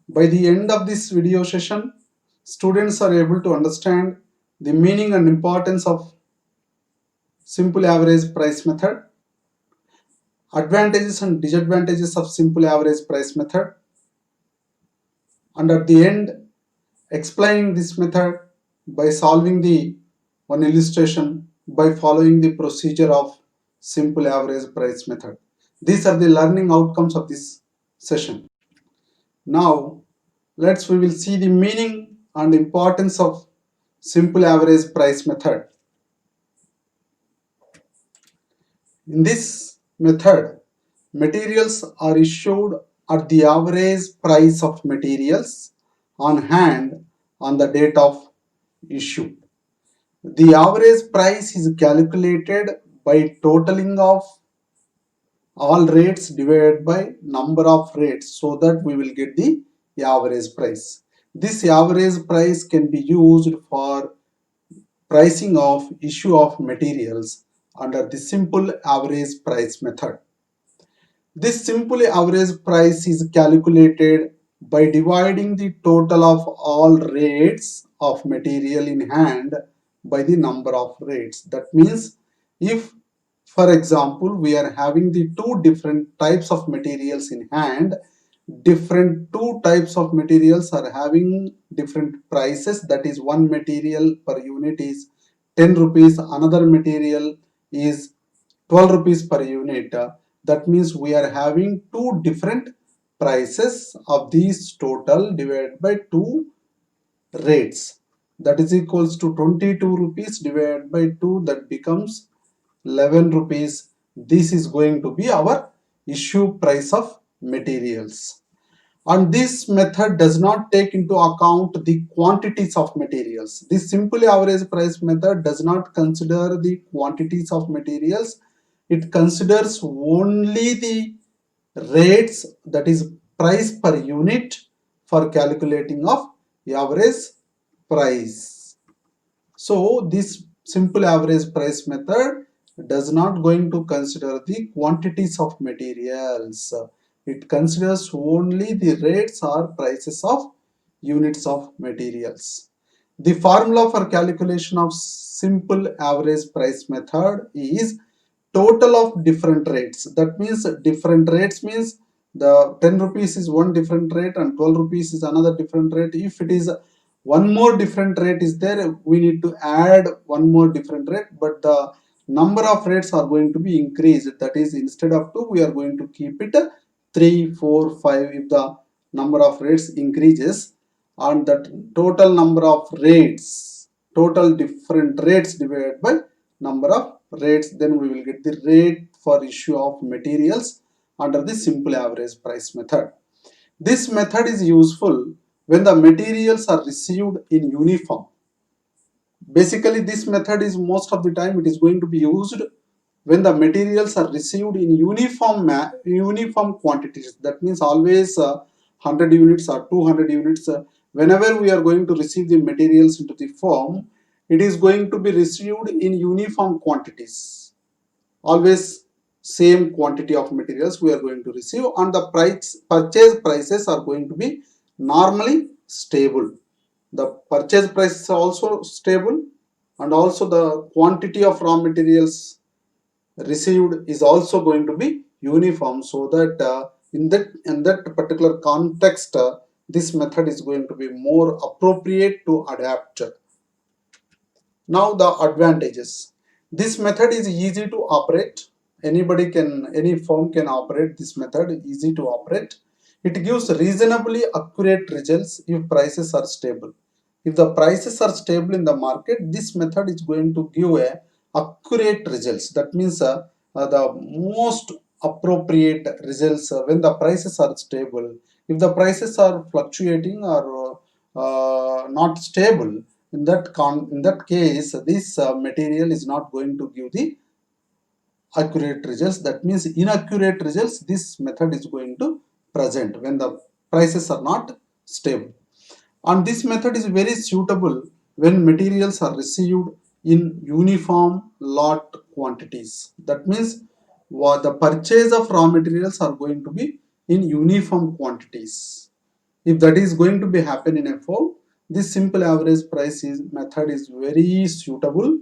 By the end of this video session, students are able to understand the meaning and importance of simple average price method, advantages and disadvantages of simple average price method, and at the end, explaining this method by solving the one illustration by following the procedure of simple average price method. These are the learning outcomes of this session. Now, we will see the meaning and importance of simple average price method. In this method, materials are issued at the average price of materials on hand on the date of issue. The average price is calculated by totaling of all rates divided by number of rates so that we will get the average price. This average price can be used for pricing of issue of materials under the simple average price method. This simple average price is calculated by dividing the total of all rates of material in hand by the number of rates. That means if, for example, we are having the two different types of materials in hand, different two types of materials are having different prices. That is, one material per unit is 10 rupees, another material is 12 rupees per unit. That means we are having two different prices of these total divided by two rates. That is equals to 22 rupees divided by 2, that becomes 11 rupees. This is going to be our issue price of materials. And this method does not take into account the quantities of materials. This simple average price method does not consider the quantities of materials. It considers only the rates, that is price per unit, for calculating of average price. So this simple average price method does not going to consider the quantities of materials. It considers only the rates or prices of units of materials. The formula for calculation of simple average price method is total of different rates. That means different rates means the 10 rupees is one different rate and 12 rupees is another different rate. If it is one more different rate is there, we need to add one more different rate, but the number of rates are going to be increased. That is, instead of 2, we are going to keep it 3, 4, 5 if the number of rates increases, and that total number of rates, total different rates divided by number of rates, then we will get the rate for issue of materials under the simple average price method. This method is useful when the materials are received in uniform. Basically, this method is most of the time it is going to be used when the materials are received in uniform quantities. That means always 100 units or 200 units. Whenever we are going to receive the materials into the firm, it is going to be received in uniform quantities. Always same quantity of materials we are going to receive, and the purchase prices are going to be normally stable. The purchase price is also stable, and also the quantity of raw materials received is also going to be uniform, so that in that particular context, this method is going to be more appropriate to adapt. Now the advantages. This method is easy to operate. Any firm can operate this method, easy to operate. It gives reasonably accurate results if prices are stable. If the prices are stable in the market, this method is going to give a accurate results. That means the most appropriate results when the prices are stable. If the prices are fluctuating or not stable, in that case, this material is not going to give the accurate results. That means inaccurate results this method is going to present when the prices are not stable. And this method is very suitable when materials are received in uniform lot quantities. That means the purchase of raw materials are going to be in uniform quantities. if that is going to be happen in a firm, this simple average price method is very suitable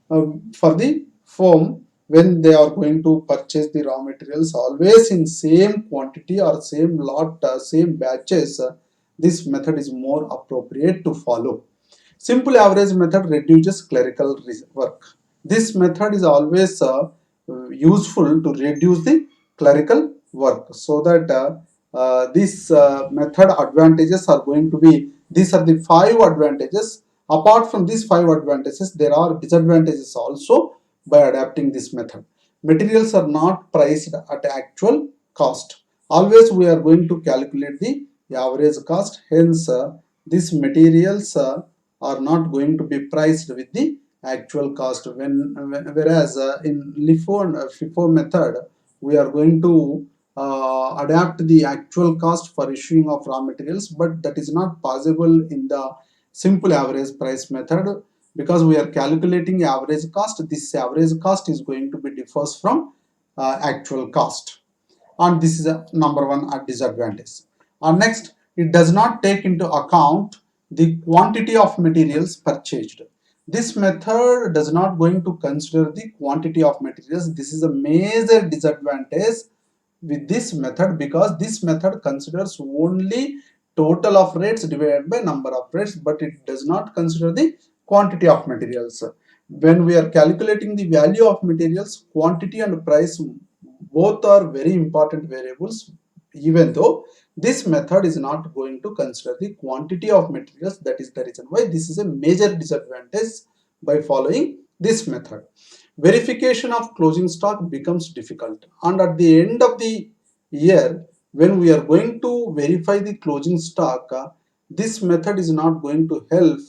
for the firm when they are going to purchase the raw materials always in same quantity or same lot, same batches. This method is more appropriate to follow. Simple average method reduces clerical work. This method is always useful to reduce the clerical work, so that this method advantages are going to be, these are the 5 advantages. Apart from these 5 advantages, there are disadvantages also by adapting this method. Materials are not priced at actual cost. Always we are going to calculate the average cost. Hence, these materials are not going to be priced with the actual cost. Whereas in LIFO and FIFO method, we are going to adapt the actual cost for issuing of raw materials, but that is not possible in the simple average price method, because we are calculating average cost. This average cost is going to be differs from actual cost, and this is a number one disadvantage. And next, it does not take into account the quantity of materials purchased. This method does not going to consider the quantity of materials. This is a major disadvantage with this method, because this method considers only total of rates divided by number of rates, but it does not consider the quantity of materials. When we are calculating the value of materials, quantity and price both are very important variables, even though this method is not going to consider the quantity of materials. That is the reason why this is a major disadvantage by following this method. Verification of closing stock becomes difficult, and at the end of the year, when we are going to verify the closing stock, this method is not going to help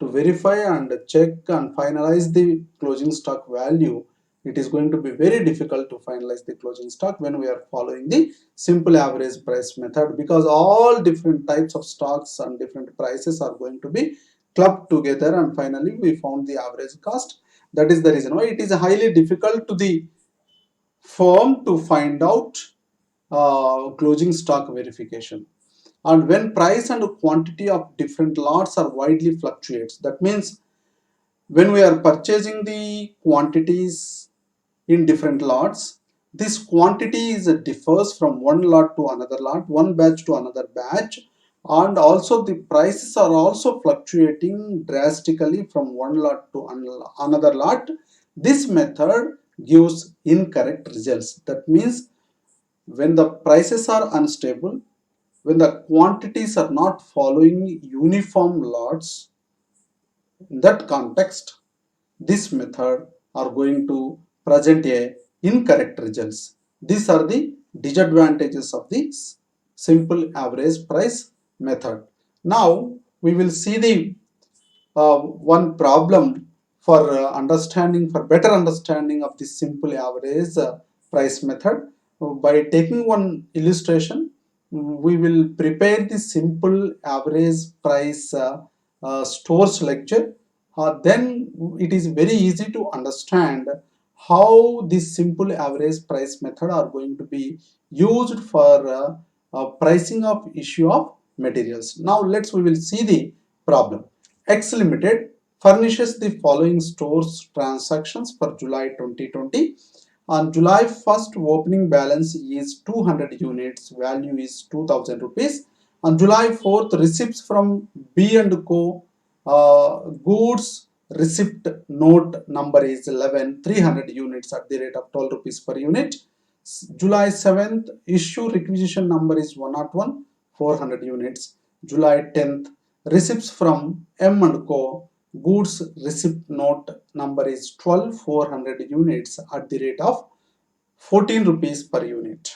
to verify and check and finalize the closing stock value. It is going to be very difficult to finalize the closing stock when we are following the simple average price method, because all different types of stocks and different prices are going to be clubbed together, and finally we found the average cost. That is the reason why it is highly difficult to the firm to find out closing stock verification. And when price and quantity of different lots are widely fluctuates, that means when we are purchasing the quantities in different lots, this quantity is differs from one lot to another lot, one batch to another batch, and also the prices are also fluctuating drastically from one lot to another lot. This method gives incorrect results. That means when the prices are unstable, when the quantities are not following uniform lots, in that context, this method are going to present a incorrect results. These are the disadvantages of this simple average price method. Now we will see the one problem for understanding, for better understanding of this simple average price method. By taking one illustration, we will prepare the simple average price stores lecture. Then it is very easy to understand how this simple average price method are going to be used for pricing of issue of materials. Now we will see the problem. X Limited furnishes the following stores transactions for July 2020. On July 1st, opening balance is 200 units, value is 2000 rupees. On July 4th, receipts from B and Co. Goods receipt note number is 11, 300 units at the rate of 12 rupees per unit. July 7th, issue requisition number is 101, 400 units. July 10th, receipts from M and Co. Goods receipt note number is 12, 400 units at the rate of 14 rupees per unit.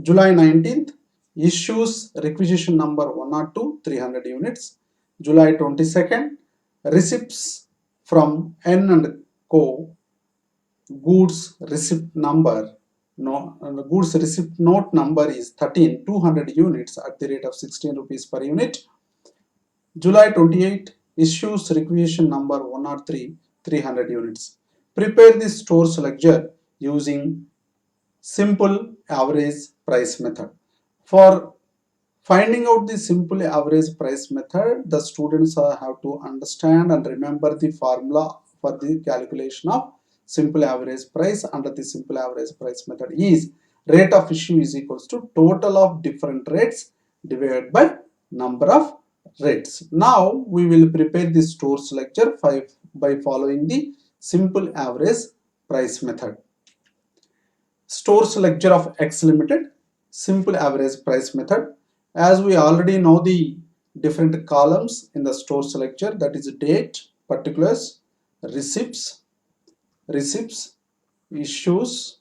July 19th, issues requisition number 102, 300 units. July 22nd, receipts from N and Co. Goods receipt number, goods receipt note number is 13, 200 units at the rate of 16 rupees per unit. July 28, issues requisition number 103, 300 units. Prepare the stores ledger using simple average price method. For Finding out the simple average price method, the students have to understand and remember the formula for the calculation of simple average price under the simple average price method is rate of issue is equals to total of different rates divided by number of rates. Now we will prepare the stores lecture 5 by following the simple average price method. Stores lecture of X Limited, simple average price method. As we already know the different columns in the stores lecture, that is date, particulars, receipts, issues,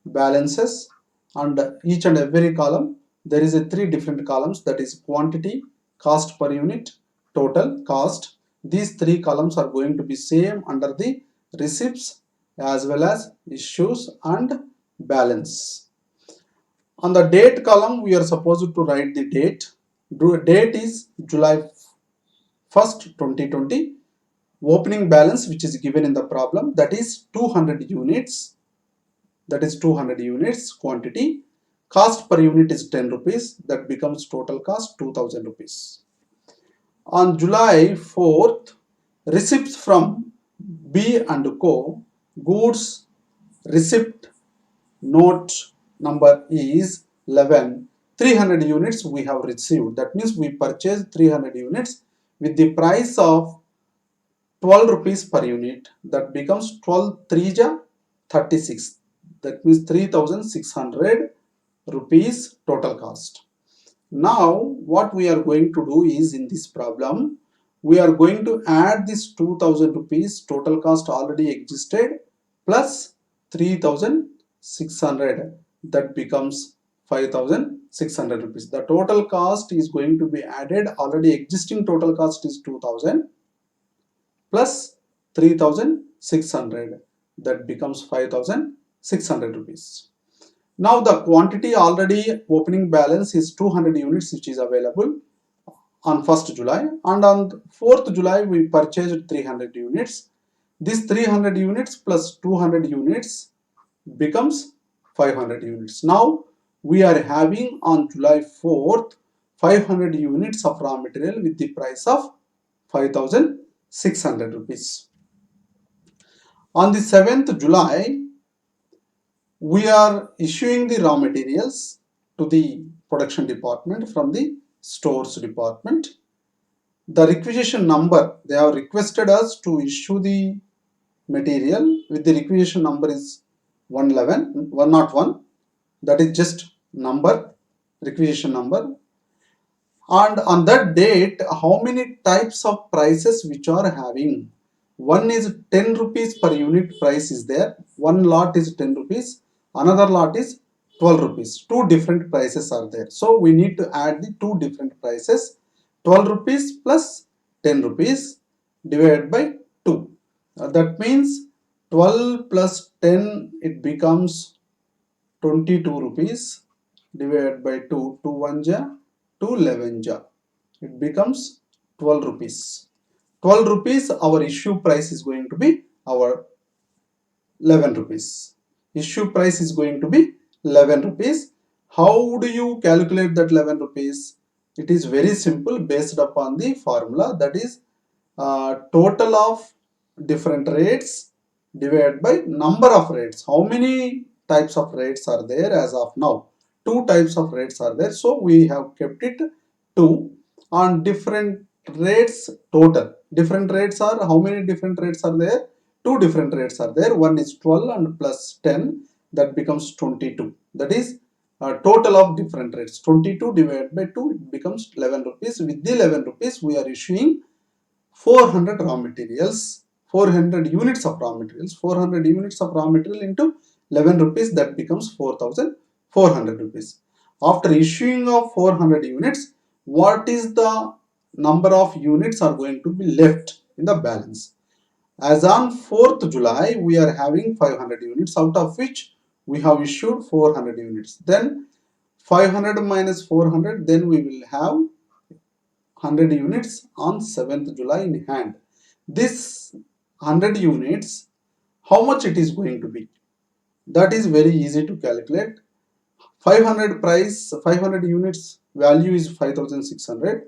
balances, and each and every column there is a three different columns, that is quantity, cost per unit, total cost. These three columns are going to be same under the receipts as well as issues and balance. On the date column we are supposed to write the date. Date is July 1st 2020. Opening balance which is given in the problem, that is 200 units, quantity. Cost per unit is 10 rupees, that becomes total cost 2000 rupees. On July 4th, receipts from B and Co. Goods receipt note number is 11. 300 units we have received. That means we purchased 300 units with the price of 12 rupees per unit. That becomes 12 3 ja 36. That means 3600 rupees total cost. Now what we are going to do is, in this problem we are going to add this 2000 rupees total cost already existed plus 3600, that becomes 5600 rupees. The total cost is going to be added, already existing total cost is 2000 plus 3600, that becomes 5600 rupees. Now the quantity already opening balance is 200 units which is available on 1st July, and on 4th July we purchased 300 units. This 300 units plus 200 units becomes 500 units. Now we are having on July 4th 500 units of raw material with the price of 5600 rupees. On the 7th July we are issuing the raw materials to the production department from the stores department. The requisition number, they have requested us to issue the material with the requisition number is 101, that is just number, requisition number. And on that date, how many types of prices which are having? One is 10 rupees per unit price is there. One lot is 10 rupees. Another lot is 12 rupees. Two different prices are there. So we need to add the two different prices. 12 rupees plus 10 rupees divided by 2. That means 12 plus 10, it becomes 22 rupees divided by 2. 2 1 ja, 2 11 ja. It becomes 12 rupees. 12 rupees, our issue price is going to be our 11 rupees. Issue price is going to be 11 rupees. How do you calculate that 11 rupees? It is very simple, based upon the formula, that is total of different rates divided by number of rates. How many types of rates are there as of now? Two types of rates are there, so we have kept it 2. On different rates total, different rates are, how many different rates are there? Two different rates are there. One is 12 and plus 10, that becomes 22. That is total of different rates. 22 divided by 2, it becomes 11 rupees. With the 11 rupees we are issuing 400 raw materials, 400 units of raw materials. 400 units of raw material into 11 rupees, that becomes 4400 rupees. After issuing of 400 units, what is the number of units are going to be left in the balance? As on 4th July, we are having 500 units, out of which we have issued 400 units. Then 500 minus 400, then we will have 100 units on 7th July in hand. This 100 units, how much it is going to be? That is very easy to calculate. 500 price, 500 units value is 5600,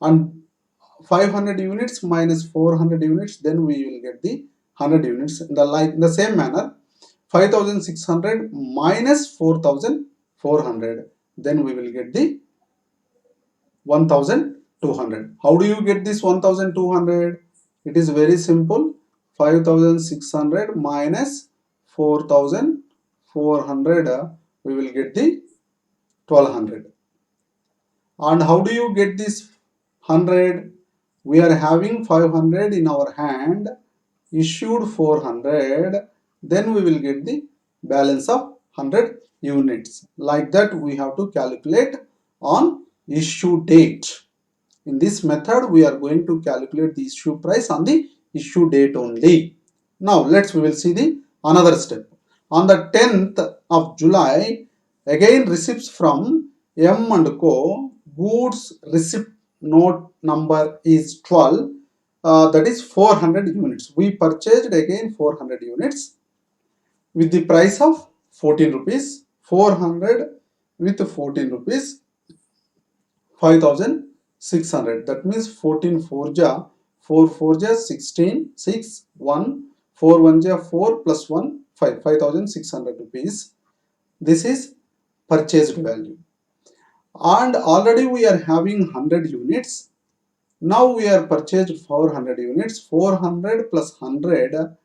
and 500 units minus 400 units, then we will get the 100 units. In the same manner, 5600 minus 4400, then we will get the 1200. How do you get this 1200? It is very simple. 5600 minus 4400, we will get the 1200. And how do you get this 100? We are having 500 in our hand, issued 400, then we will get the balance of 100 units. Like that we have to calculate on issue date. In this method we are going to calculate the issue price on the issue date only. Now we will see the another step. On the 10th of July, again receipts from M and Co. Goods receipt note number is 12, that is 400 units. We purchased again 400 units with the price of 14 rupees. 400 with 14 rupees, 5600. That means 14 4 ja 4 4 ja 16, 6 1, 4 1 ja 4 plus 1 5, 5600 rupees. This is purchased value. And already we are having 100 units. Now we are purchased 400 units. 400 plus 100,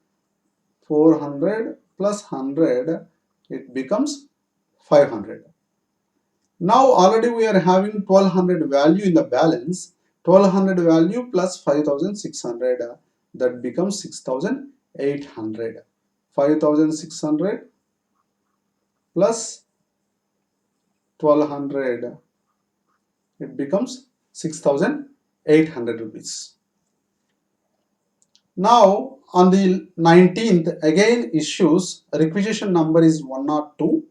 400 plus 100, it becomes 500. Now already we are having 1200 value in the balance. 1200 value plus 5600, that becomes 6800. 5600 plus 1200, it becomes 6800 rupees. Now on the 19th, again issues, requisition number is 102.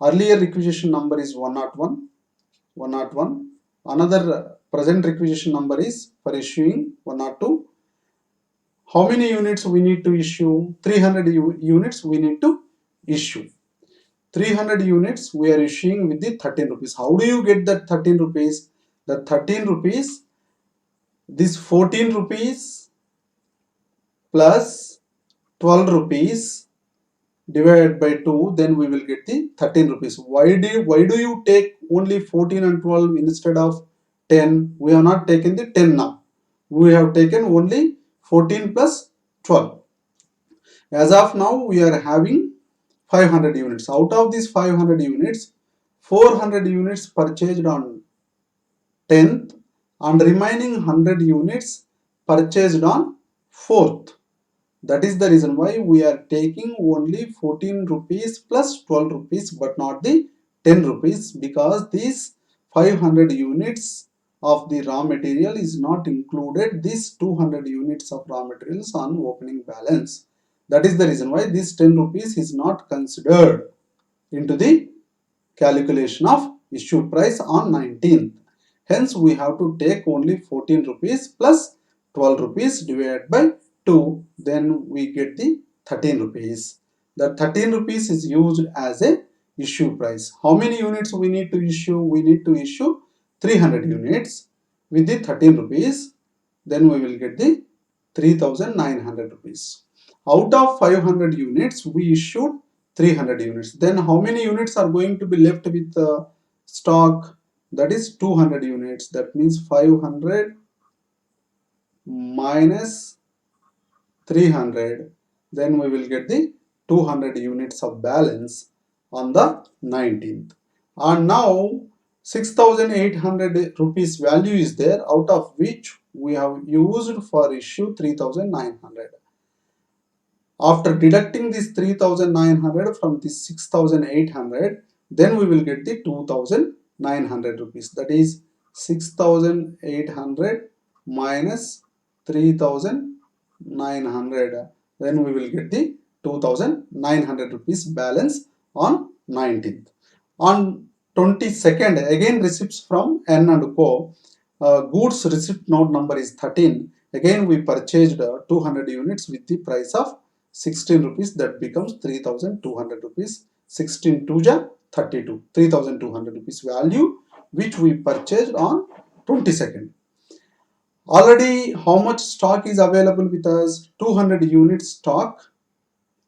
Earlier requisition number is 101. Another present requisition number is for issuing 102. How many units we need to issue? 300 units we need to issue. 300 units we are issuing with the 13 rupees. How do you get that 13 rupees? The 13 rupees, this 14 rupees plus 12 rupees divided by 2, then we will get the 13 rupees. Why do you take only 14 and 12 instead of 10? We have not taken the 10 now. We have taken only 14 plus 12. As of now, we are having 500 units. Out of these 500 units, 400 units purchased on 10th and remaining 100 units purchased on 4th. That is the reason why we are taking only 14 rupees plus 12 rupees but not the 10 rupees, because these 500 units of the raw material is not included these 200 units of raw materials on opening balance. That is the reason why this 10 rupees is not considered into the calculation of issue price on 19th. Hence we have to take only 14 rupees plus 12 rupees divided by 2, then we get the 13 rupees. The 13 rupees is used as a issue price. How many units we need to issue? We need to issue 300 units with the 13 rupees, then we will get the 3900 rupees. Out of 500 units we issued 300 units. Then how many units are going to be left with stock? That is 200 units. That means 500 minus 300, then we will get the 200 units of balance on the 19th. And now 6800 rupees value is there, out of which we have used for issue 3900. After deducting this 3900 from this 6800, then we will get the 2900 rupees. That is 6800 minus 3900, then we will get the 2900 rupees balance on 19th. On 22nd, again receipts from N and Co. Goods receipt note number is 13. Again we purchased 200 units with the price of 16 rupees, that becomes 3200 rupees. 16 2 ja 32, 3200 rupees value which we purchased on 22nd. Already how much stock is available with us? 200 units stock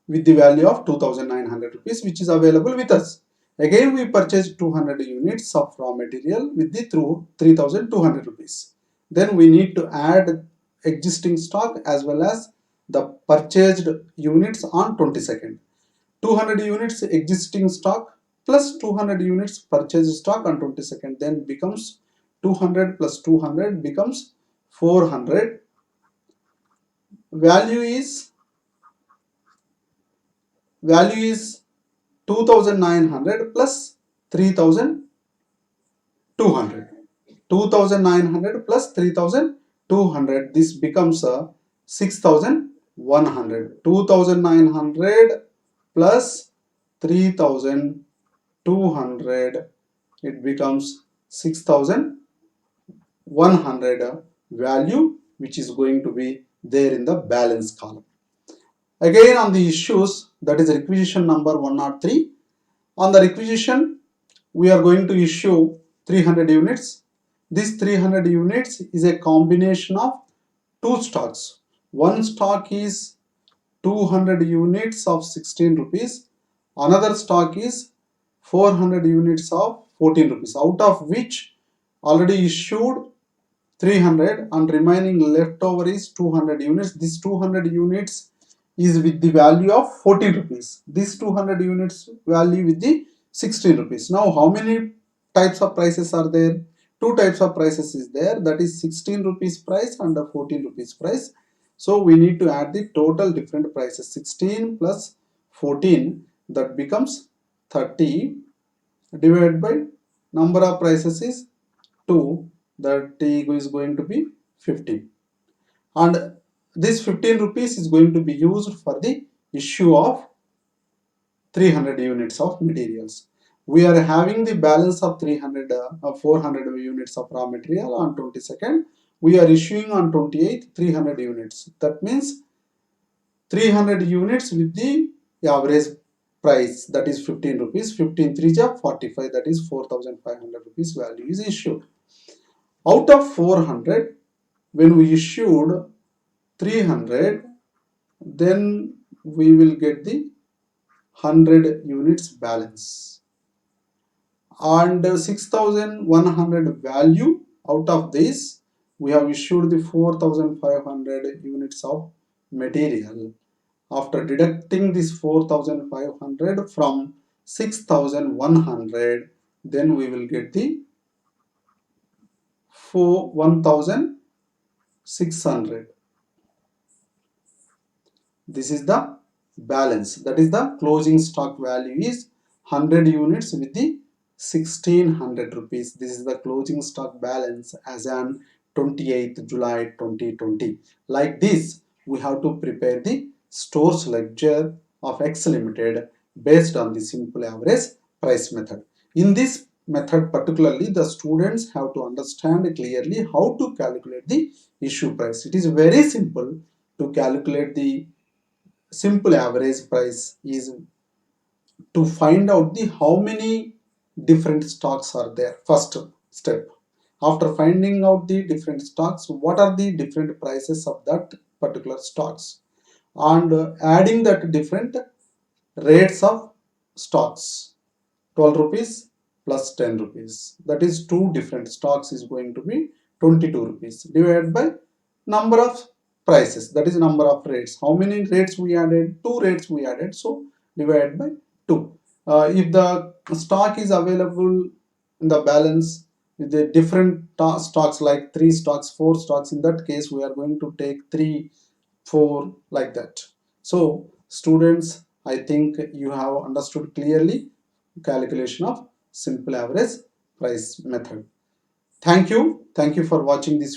with the value of 2900 rupees which is available with us. Again we purchased 200 units of raw material with the through 3200 rupees. Then we need to add existing stock as well as the purchased units on 22nd. 200 units existing stock plus 200 units purchased stock on 22nd, then becomes 200 plus 200 becomes 400. Value is value is 2900 plus 3200. 2900 plus 3200, this becomes a 6100. 2900 plus 3200, it becomes 6100 value which is going to be there in the balance column. Again on the issues, that is requisition number 103. On the requisition, we are going to issue 300 units. This 300 units is a combination of two stocks. One stock is 200 units of 16 rupees. Another stock is 400 units of 14 rupees, out of which already issued 300 and remaining leftover is 200 units. This 200 units is with the value of 14 rupees. This 200 units value with the 16 rupees. Now how many types of prices are there? Two types of prices is there, that is 16 rupees price and the 14 rupees price. So we need to add the total different prices. 16 plus 14, that becomes 30, divided by number of prices is 2, that is going to be 15, and this 15 rupees is going to be used for the issue of 300 units of materials. We are having the balance of 400 units of raw material on 22nd. We are issuing on 28th 300 units. That means 300 units with the average price, that is 15 rupees. 15 3 ja 45, that is 4500 rupees value is issued. Out of 400, when we issued 300, then we will get the 100 units balance, and 6100 value. Out of this, we have issued the 4500 units of material. After deducting this 4500 from 6100, then we will get the 1600. This is the balance, that is the closing stock value is 100 units with the 1600 rupees. This is the closing stock balance as on 28th July 2020. Like this, we have to prepare the stores ledger of X Limited based on the simple average price method. In this method particularly, the students have to understand clearly how to calculate the issue price. It is very simple to calculate the simple average price is to find out the how many different stocks are there. First step, after finding out the different stocks, what are the different prices of that particular stocks, and adding that different rates of stocks. 12 rupees plus 10 rupees, that is two different stocks is going to be 22 rupees, divided by number of prices, that is number of rates. How many rates we added? Two rates we added, so divided by 2. If the stock is available in the balance with the different stocks, like 3 stocks, 4 stocks, in that case we are going to take 3, 4, like that. So students, I think you have understood clearly calculation of simple average price method. Thank you for watching this video.